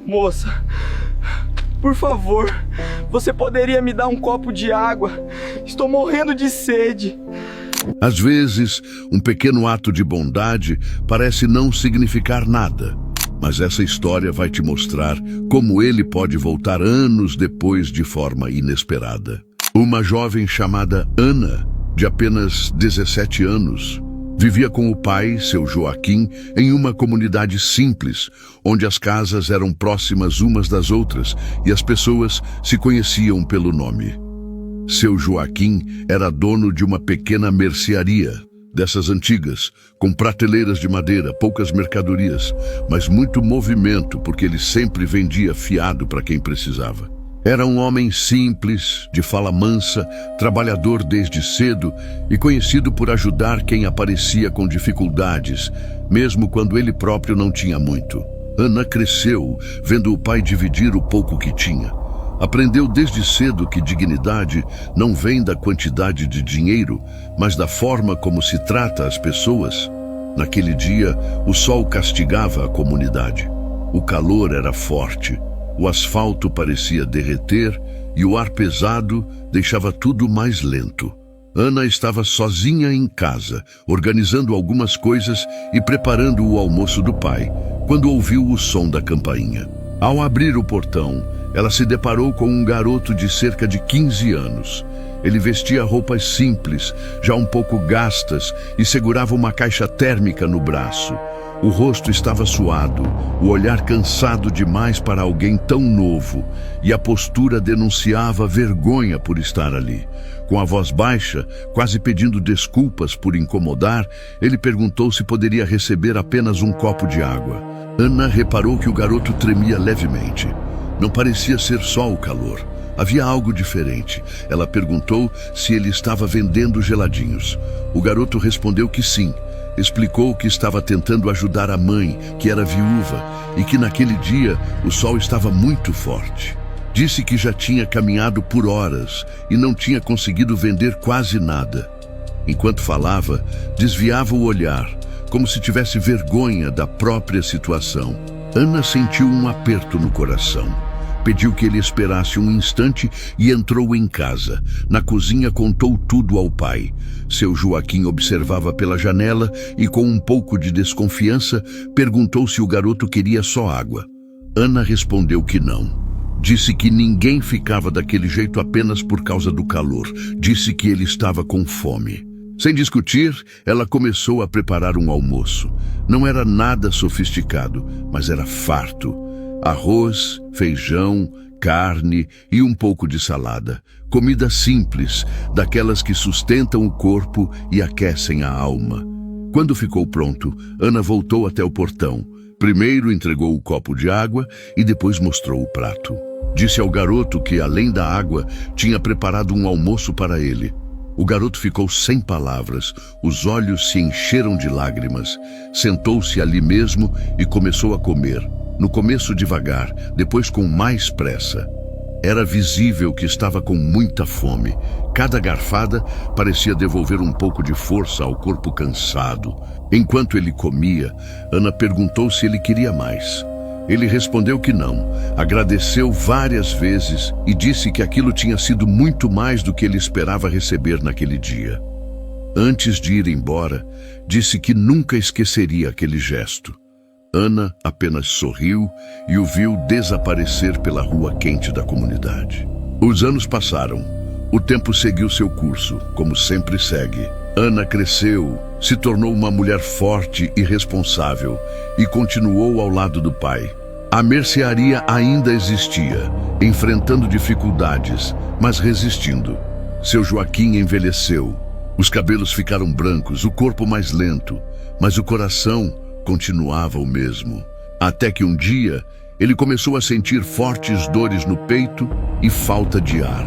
Moça, por favor, você poderia me dar um copo de água? Estou morrendo de sede. Às vezes, um pequeno ato de bondade parece não significar nada, mas essa história vai te mostrar como ele pode voltar anos depois de forma inesperada. Uma jovem chamada Ana, de apenas 17 anos, vivia com o pai, seu Joaquim, em uma comunidade simples, onde as casas eram próximas umas das outras e as pessoas se conheciam pelo nome. Seu Joaquim era dono de uma pequena mercearia, dessas antigas, com prateleiras de madeira, poucas mercadorias, mas muito movimento porque ele sempre vendia fiado para quem precisava. Era um homem simples, de fala mansa, trabalhador desde cedo e conhecido por ajudar quem aparecia com dificuldades, mesmo quando ele próprio não tinha muito. Ana cresceu vendo o pai dividir o pouco que tinha. Aprendeu desde cedo que dignidade não vem da quantidade de dinheiro, mas da forma como se trata as pessoas. Naquele dia, o sol castigava a comunidade. O calor era forte. O asfalto parecia derreter e o ar pesado deixava tudo mais lento. Ana estava sozinha em casa, organizando algumas coisas e preparando o almoço do pai, quando ouviu o som da campainha. Ao abrir o portão, ela se deparou com um garoto de cerca de 15 anos. Ele vestia roupas simples, já um pouco gastas, e segurava uma caixa térmica no braço. O rosto estava suado, o olhar cansado demais para alguém tão novo, e a postura denunciava vergonha por estar ali. Com a voz baixa, quase pedindo desculpas por incomodar, ele perguntou se poderia receber apenas um copo de água. Ana reparou que o garoto tremia levemente. Não parecia ser só o calor. Havia algo diferente. Ela perguntou se ele estava vendendo geladinhos. O garoto respondeu que sim. Explicou que estava tentando ajudar a mãe, que era viúva, e que naquele dia o sol estava muito forte. Disse que já tinha caminhado por horas e não tinha conseguido vender quase nada. Enquanto falava, desviava o olhar, como se tivesse vergonha da própria situação. Ana sentiu um aperto no coração. Pediu que ele esperasse um instante e entrou em casa. Na cozinha contou tudo ao pai. Seu Joaquim observava pela janela e, com um pouco de desconfiança, perguntou se o garoto queria só água. Ana respondeu que não. Disse que ninguém ficava daquele jeito apenas por causa do calor. Disse que ele estava com fome. Sem discutir, ela começou a preparar um almoço. Não era nada sofisticado, mas era farto. Arroz, feijão, carne e um pouco de salada. Comida simples, daquelas que sustentam o corpo e aquecem a alma. Quando ficou pronto, Ana voltou até o portão. Primeiro entregou o copo de água e depois mostrou o prato. Disse ao garoto que, além da água, tinha preparado um almoço para ele. O garoto ficou sem palavras, os olhos se encheram de lágrimas. Sentou-se ali mesmo e começou a comer. No começo devagar, depois com mais pressa. Era visível que estava com muita fome. Cada garfada parecia devolver um pouco de força ao corpo cansado. Enquanto ele comia, Ana perguntou se ele queria mais. Ele respondeu que não, agradeceu várias vezes e disse que aquilo tinha sido muito mais do que ele esperava receber naquele dia. Antes de ir embora, disse que nunca esqueceria aquele gesto. Ana apenas sorriu e o viu desaparecer pela rua quente da comunidade. Os anos passaram. O tempo seguiu seu curso, como sempre segue. Ana cresceu, se tornou uma mulher forte e responsável e continuou ao lado do pai. A mercearia ainda existia, enfrentando dificuldades, mas resistindo. Seu Joaquim envelheceu. Os cabelos ficaram brancos, o corpo mais lento, mas o coração continuava o mesmo. Até que um dia, ele começou a sentir fortes dores no peito e falta de ar.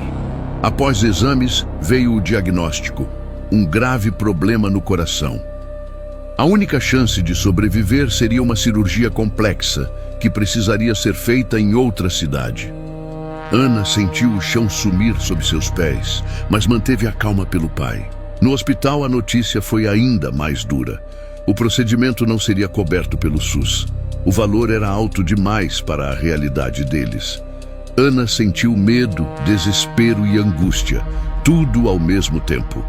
Após exames, veio o diagnóstico: um grave problema no coração. A única chance de sobreviver seria uma cirurgia complexa, que precisaria ser feita em outra cidade. Ana sentiu o chão sumir sob seus pés, mas manteve a calma pelo pai. No hospital, a notícia foi ainda mais dura. O procedimento não seria coberto pelo SUS. O valor era alto demais para a realidade deles. Ana sentiu medo, desespero e angústia, tudo ao mesmo tempo.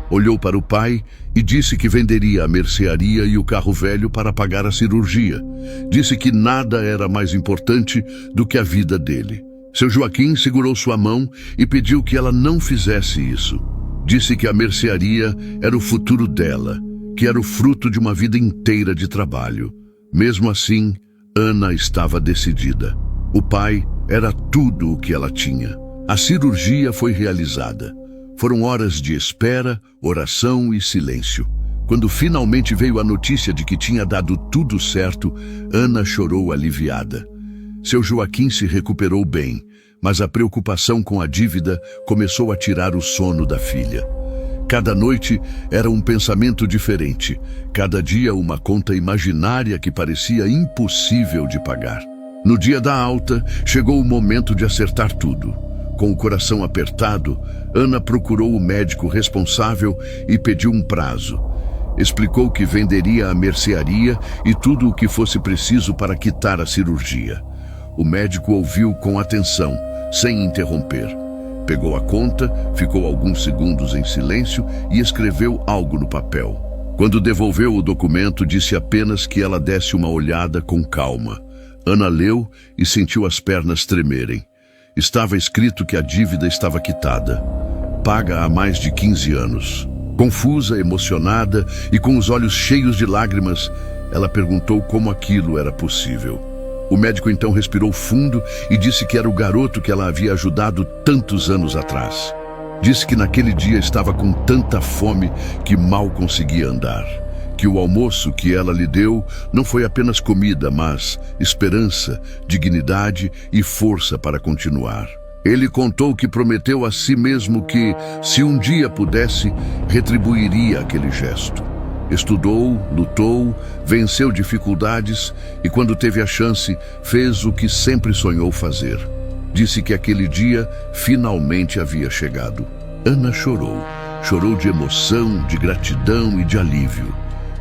Olhou para o pai e disse que venderia a mercearia e o carro velho para pagar a cirurgia. Disse que nada era mais importante do que a vida dele. Seu Joaquim segurou sua mão e pediu que ela não fizesse isso. Disse que a mercearia era o futuro dela, que era o fruto de uma vida inteira de trabalho. Mesmo assim, Ana estava decidida. O pai era tudo o que ela tinha. A cirurgia foi realizada. Foram horas de espera, oração e silêncio. Quando finalmente veio a notícia de que tinha dado tudo certo, Ana chorou aliviada. Seu Joaquim se recuperou bem, mas a preocupação com a dívida começou a tirar o sono da filha. Cada noite era um pensamento diferente, cada dia uma conta imaginária que parecia impossível de pagar. No dia da alta, chegou o momento de acertar tudo. Com o coração apertado, Ana procurou o médico responsável e pediu um prazo. Explicou que venderia a mercearia e tudo o que fosse preciso para quitar a cirurgia. O médico ouviu com atenção, sem interromper. Pegou a conta, ficou alguns segundos em silêncio e escreveu algo no papel. Quando devolveu o documento, disse apenas que ela desse uma olhada com calma. Ana leu e sentiu as pernas tremerem. Estava escrito que a dívida estava quitada. Paga há mais de 15 anos. Confusa, emocionada e com os olhos cheios de lágrimas, ela perguntou como aquilo era possível. O médico então respirou fundo e disse que era o garoto que ela havia ajudado tantos anos atrás. Disse que naquele dia estava com tanta fome que mal conseguia andar. Que o almoço que ela lhe deu não foi apenas comida, mas esperança, dignidade e força para continuar. Ele contou que prometeu a si mesmo que, se um dia pudesse, retribuiria aquele gesto. Estudou, lutou, venceu dificuldades e, quando teve a chance, fez o que sempre sonhou fazer. Disse que aquele dia finalmente havia chegado. Ana chorou. Chorou de emoção, de gratidão e de alívio.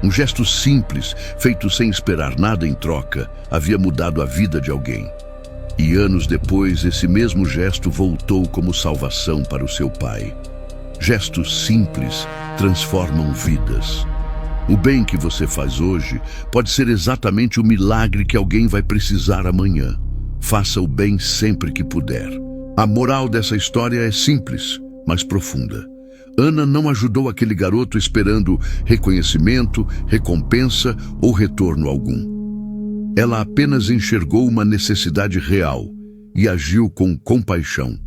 Um gesto simples, feito sem esperar nada em troca, havia mudado a vida de alguém. E anos depois, esse mesmo gesto voltou como salvação para o seu pai. Gestos simples transformam vidas. O bem que você faz hoje pode ser exatamente o milagre que alguém vai precisar amanhã. Faça o bem sempre que puder. A moral dessa história é simples, mas profunda. Ana não ajudou aquele garoto esperando reconhecimento, recompensa ou retorno algum. Ela apenas enxergou uma necessidade real e agiu com compaixão.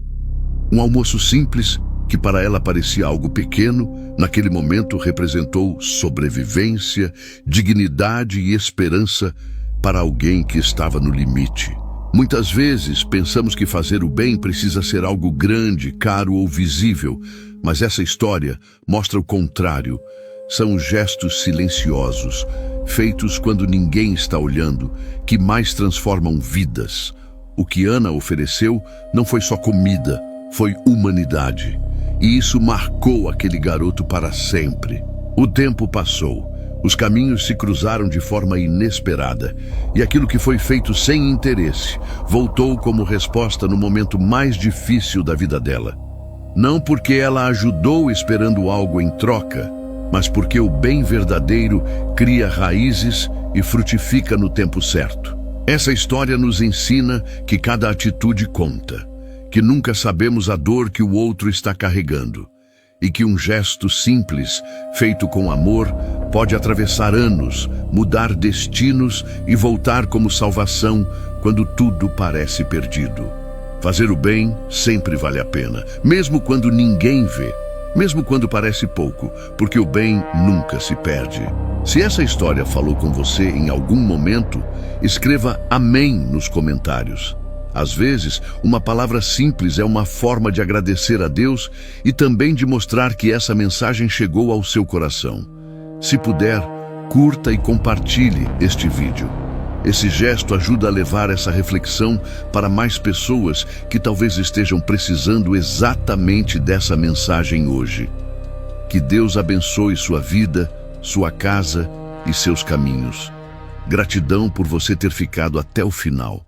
Um almoço simples, que para ela parecia algo pequeno, naquele momento representou sobrevivência, dignidade e esperança para alguém que estava no limite. Muitas vezes pensamos que fazer o bem precisa ser algo grande, caro ou visível, mas essa história mostra o contrário. São gestos silenciosos, feitos quando ninguém está olhando, que mais transformam vidas. O que Ana ofereceu não foi só comida, foi humanidade. E isso marcou aquele garoto para sempre. O tempo passou. Os caminhos se cruzaram de forma inesperada, e aquilo que foi feito sem interesse voltou como resposta no momento mais difícil da vida dela. Não porque ela ajudou esperando algo em troca, mas porque o bem verdadeiro cria raízes e frutifica no tempo certo. Essa história nos ensina que cada atitude conta, que nunca sabemos a dor que o outro está carregando, e que um gesto simples, feito com amor, pode atravessar anos, mudar destinos e voltar como salvação quando tudo parece perdido. Fazer o bem sempre vale a pena, mesmo quando ninguém vê, mesmo quando parece pouco, porque o bem nunca se perde. Se essa história falou com você em algum momento, escreva amém nos comentários. Às vezes, uma palavra simples é uma forma de agradecer a Deus e também de mostrar que essa mensagem chegou ao seu coração. Se puder, curta e compartilhe este vídeo. Esse gesto ajuda a levar essa reflexão para mais pessoas que talvez estejam precisando exatamente dessa mensagem hoje. Que Deus abençoe sua vida, sua casa e seus caminhos. Gratidão por você ter ficado até o final.